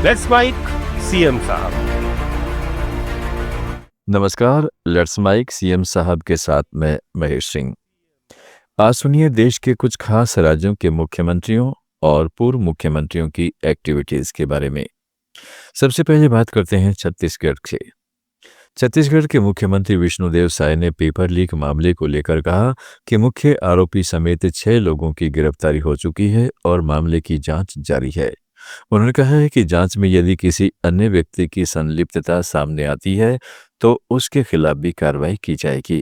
Let's mic CM साहब। नमस्कार, let's mic CM साहब के साथ मैं महेश सिंह। आज सुनिए देश के कुछ खास राज्यों के मुख्यमंत्रियों और पूर्व मुख्यमंत्रियों की एक्टिविटीज के बारे में। सबसे पहले बात करते हैं छत्तीसगढ़ से। छत्तीसगढ़ के मुख्यमंत्री विष्णुदेव साय ने पेपर लीक मामले को लेकर कहा कि मुख्य आरोपी समेत 6 लोगों की गिरफ्तारी हो चुकी है और मामले की जांच जारी है। उन्होंने कहा है कि जांच में यदि किसी अन्य व्यक्ति की संलिप्तता सामने आती है तो उसके खिलाफ भी कार्रवाई की जाएगी।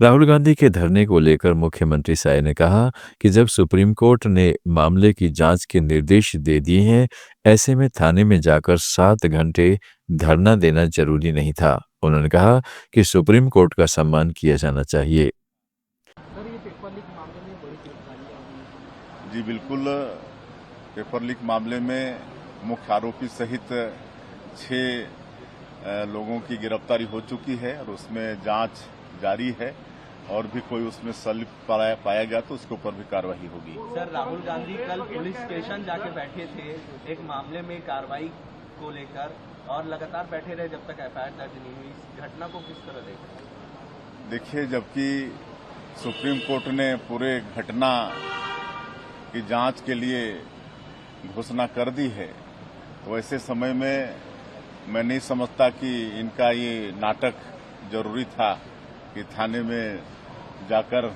राहुल गांधी के धरने को लेकर मुख्यमंत्री साय ने कहा कि जब सुप्रीम कोर्ट ने मामले की जांच के निर्देश दे दिए हैं, ऐसे में थाने में जाकर 7 घंटे धरना देना जरूरी नहीं था। उन्होंने कहा कि सुप्रीम कोर्ट का सम्मान किया जाना चाहिए। जी बिल्कुल, पेपर लीक मामले में मुख्य आरोपी सहित 6 लोगों की गिरफ्तारी हो चुकी है और उसमें जांच जारी है और भी कोई उसमें संलिप्त पाया गया तो उसके ऊपर भी कार्रवाई होगी। सर, राहुल गांधी कल पुलिस स्टेशन जाके बैठे थे एक मामले में कार्रवाई को लेकर और लगातार बैठे रहे जब तक एफआईआर दर्ज नहीं हुई। इस घटना को किस तरह देख रहे हैं? देखिए, जबकि सुप्रीम कोर्ट ने पूरे घटना की जांच के लिए घोषणा कर दी है, तो ऐसे समय में मैं नहीं समझता कि इनका ये नाटक जरूरी था कि थाने में जाकर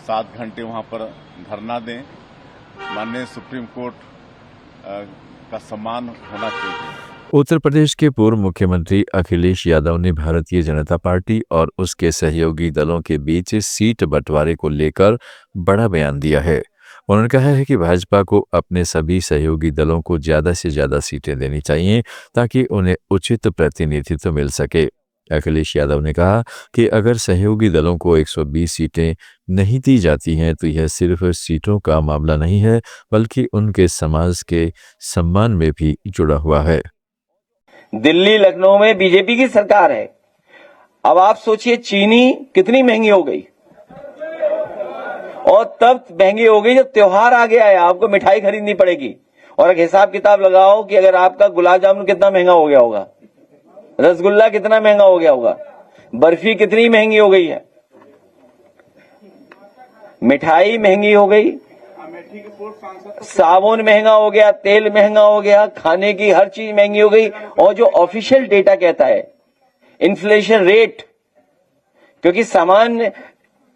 7 घंटे वहां पर धरना दें। माननीय सुप्रीम कोर्ट का सम्मान होना चाहिए। उत्तर प्रदेश के पूर्व मुख्यमंत्री अखिलेश यादव ने भारतीय जनता पार्टी और उसके सहयोगी दलों के बीच सीट बंटवारे को लेकर बड़ा बयान दिया है। उन्होंने कहा है कि भाजपा को अपने सभी सहयोगी दलों को ज्यादा से ज्यादा सीटें देनी चाहिए ताकि उन्हें उचित प्रतिनिधित्व मिल सके। अखिलेश यादव ने कहा कि अगर सहयोगी दलों को 120 सीटें नहीं दी जाती हैं तो यह सिर्फ सीटों का मामला नहीं है, बल्कि उनके समाज के सम्मान में भी जुड़ा हुआ है। दिल्ली लखनऊ में बीजेपी की सरकार है। अब आप सोचिए चीनी कितनी महंगी हो गई, और तब महंगी हो गई जब त्योहार आ गया है, आपको मिठाई खरीदनी पड़ेगी। और एक हिसाब किताब लगाओ कि अगर आपका गुलाब जामुन कितना महंगा हो गया होगा, रसगुल्ला कितना महंगा हो गया होगा, बर्फी कितनी महंगी हो गई है, मिठाई महंगी हो गई, साबुन महंगा हो गया, तेल महंगा हो गया, खाने की हर चीज महंगी हो गई। और जो ऑफिशियल डेटा कहता है इन्फ्लेशन रेट, क्योंकि सामान्य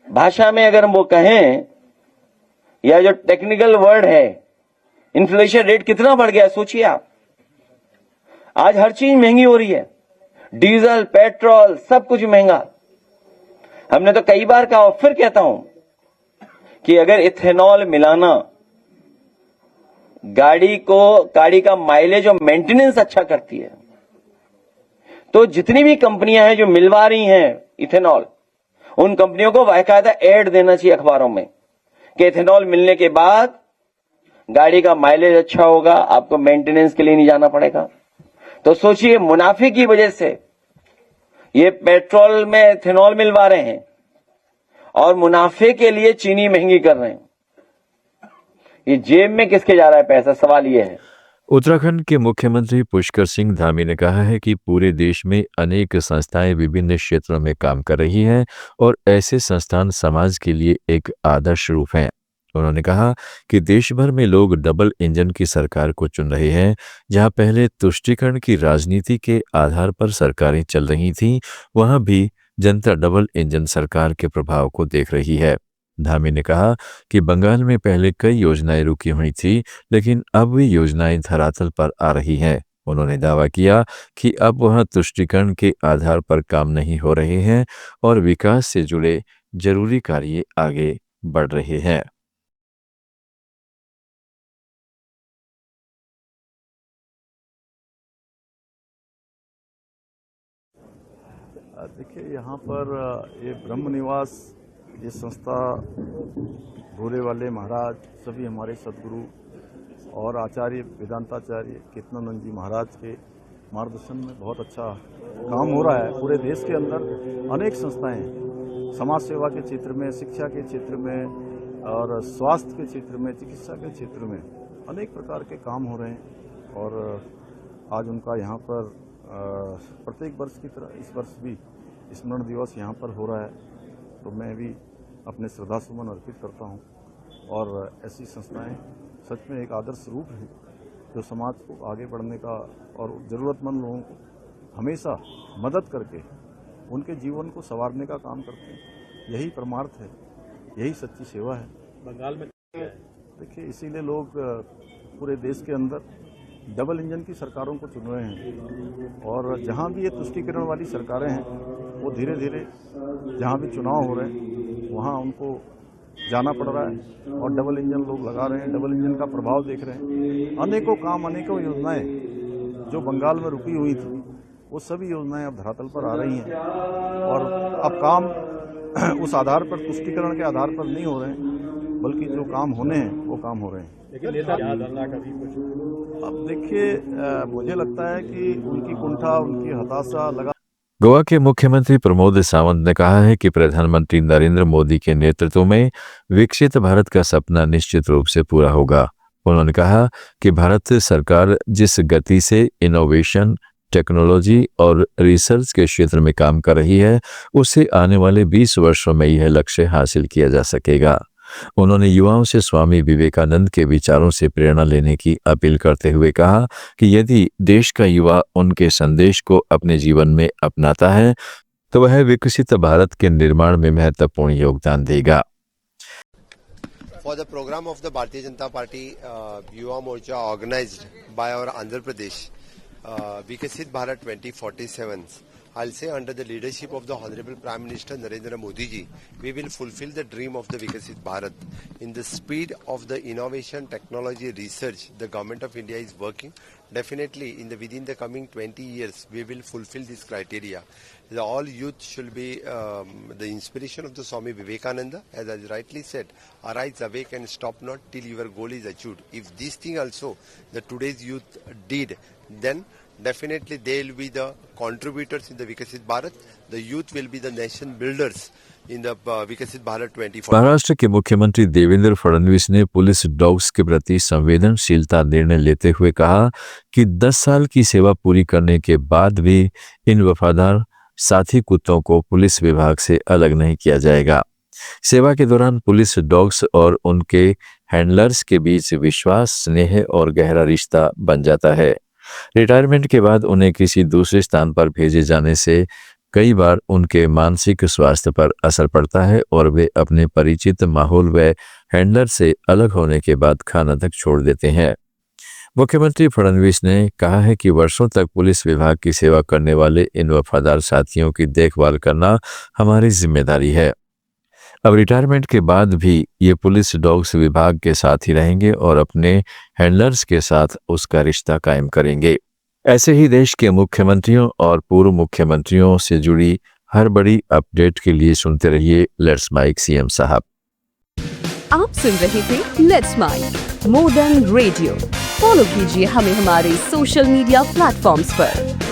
भाषा में अगर हम वो कहें या जो टेक्निकल वर्ड है, इन्फ्लेशन रेट कितना बढ़ गया सोचिए आप। आज हर चीज महंगी हो रही है, डीजल पेट्रोल सब कुछ महंगा। हमने तो कई बार कहा और फिर कहता हूं कि अगर इथेनॉल मिलाना गाड़ी का माइलेज और मेंटेनेंस अच्छा करती है, तो जितनी भी कंपनियां हैं जो मिलवा रही हैं इथेनॉल, उन कंपनियों को बाकायदा ऐड देना चाहिए अखबारों में कि इथेनॉल मिलने के बाद गाड़ी का माइलेज अच्छा होगा, आपको मेंटेनेंस के लिए नहीं जाना पड़ेगा। तो सोचिए, मुनाफे की वजह से ये पेट्रोल में इथेनॉल मिलवा रहे हैं और मुनाफे के लिए चीनी महंगी कर रहे हैं। ये जेब में किसके जा रहा है पैसा, सवाल ये है। उत्तराखंड के मुख्यमंत्री पुष्कर सिंह धामी ने कहा है कि पूरे देश में अनेक संस्थाएं विभिन्न क्षेत्रों में काम कर रही हैं और ऐसे संस्थान समाज के लिए एक आदर्श रूप हैं। उन्होंने कहा कि देश भर में लोग डबल इंजन की सरकार को चुन रहे हैं। जहां पहले तुष्टीकरण की राजनीति के आधार पर सरकारें चल रही थीं, वहां भी जनता डबल इंजन सरकार के प्रभाव को देख रही है। धामी ने कहा कि बंगाल में पहले कई योजनाएं रुकी हुई थी, लेकिन अब वे योजनाएं धरातल पर आ रही हैं। उन्होंने दावा किया कि अब वहां तुष्टीकरण के आधार पर काम नहीं हो रहे हैं और विकास से जुड़े जरूरी कार्य आगे बढ़ रहे हैं। देखिए, यहाँ पर ये ब्रह्म निवास, ये संस्था भोले वाले महाराज, सभी हमारे सदगुरु और आचार्य वेदांताचार्य कीर्तनानंद जी महाराज के मार्गदर्शन में बहुत अच्छा काम हो रहा है। पूरे देश के अंदर अनेक संस्थाएं समाज सेवा के क्षेत्र में, शिक्षा के क्षेत्र में और स्वास्थ्य के क्षेत्र में, चिकित्सा के क्षेत्र में अनेक प्रकार के काम हो रहे हैं। और आज उनका यहाँ पर प्रत्येक वर्ष की तरह इस वर्ष भी स्मरण दिवस यहाँ पर हो रहा है, तो मैं भी अपने श्रद्धासुमन अर्पित करता हूँ। और ऐसी संस्थाएं सच में एक आदर्श रूप है जो समाज को आगे बढ़ने का और ज़रूरतमंद लोगों को हमेशा मदद करके उनके जीवन को संवारने का काम करते हैं। यही परमार्थ है, यही सच्ची सेवा है। बंगाल में देखिए, इसीलिए लोग पूरे देश के अंदर डबल इंजन की सरकारों को चुन रहे हैं, और जहां भी ये तुष्टीकरण वाली सरकारें हैं वो धीरे धीरे जहां भी चुनाव हो रहे हैं वहां उनको जाना पड़ रहा है और डबल इंजन लोग लगा रहे हैं, डबल इंजन का प्रभाव देख रहे हैं। अनेकों काम, अनेकों योजनाएं जो बंगाल में रुकी हुई थी वो सभी योजनाएं अब धरातल पर आ रही हैं, और अब काम उस आधार पर, तुष्टीकरण के आधार पर नहीं हो रहे हैं, बल्कि जो काम होने हैं वो काम हो रहे हैं। अब देखिए, मुझे लगता है कि उनकी कुंठा, उनकी हताशा लगा। गोवा के मुख्यमंत्री प्रमोद सावंत ने कहा है कि प्रधानमंत्री नरेंद्र मोदी के नेतृत्व में विकसित भारत का सपना निश्चित रूप से पूरा होगा। उन्होंने कहा कि भारत सरकार जिस गति से इनोवेशन, टेक्नोलॉजी और रिसर्च के क्षेत्र में काम कर रही है, उससे आने वाले 20 वर्षों में यह लक्ष्य हासिल किया जा सकेगा। उन्होंने युवाओं से स्वामी विवेकानंद के विचारों से प्रेरणा लेने की अपील करते हुए कहा कि यदि देश का युवा उनके संदेश को अपने जीवन में अपनाता है तो वह विकसित भारत के निर्माण में महत्वपूर्ण योगदान देगा। For the program of the Bharatiya Janata Party Yuva Morcha organized by our Andhra Pradesh Vikasit Bharat 2047, I'll say under the leadership of the Honorable Prime Minister Narendra Modi ji, we will fulfill the dream of the Vikasit Bharat. In the speed of the innovation, technology, research, the Government of India is working. Definitely, within the coming 20 years, we will fulfill this criteria. All youth should be the inspiration of the Swami Vivekananda, as I rightly said, arise, awake and stop not till your goal is achieved. If this thing also the today's youth did, then definitely they will be the contributors in the Vikasit Bharat. The youth will be the nation builders in the Vikasit Bharat 2040. Maharashtra के मुख्यमंत्री देवेंद्र फडणवीस ने police dogs के प्रति संवेदनशीलता निर्णय लेते हुए कहा कि 10 साल की सेवा पूरी करने के बाद भी इन वफादार साथी कुत्तों को पुलिस विभाग से अलग नहीं किया जाएगा। सेवा के दौरान पुलिस डॉग्स और उनके हैंडलर्स के बीच विश्वास, स्नेह और गहरा रिश्ता बन जाता है। रिटायरमेंट के बाद उन्हें किसी दूसरे स्थान पर भेजे जाने से कई बार उनके मानसिक स्वास्थ्य पर असर पड़ता है और वे अपने परिचित माहौल व हैंडलर से अलग होने के बाद खाना तक छोड़ देते हैं। मुख्यमंत्री फडणवीस ने कहा है कि वर्षों तक पुलिस विभाग की सेवा करने वाले इन वफादार साथियों की देखभाल करना हमारी जिम्मेदारी है। अब रिटायरमेंट के बाद भी ये पुलिस डॉग्स विभाग के साथ ही रहेंगे और अपने हैंडलर्स के साथ उसका रिश्ता कायम करेंगे। ऐसे ही देश के मुख्यमंत्रियों और पूर्व मुख्यमंत्रियों से जुड़ी हर बड़ी अपडेट के लिए सुनते रहिए लेट्स माइक सीएम साहब। आप सुन रहे थे let's mike more than radio. Follow कीजिए हमें हमारे सोशल मीडिया प्लेटफॉर्म्स पर।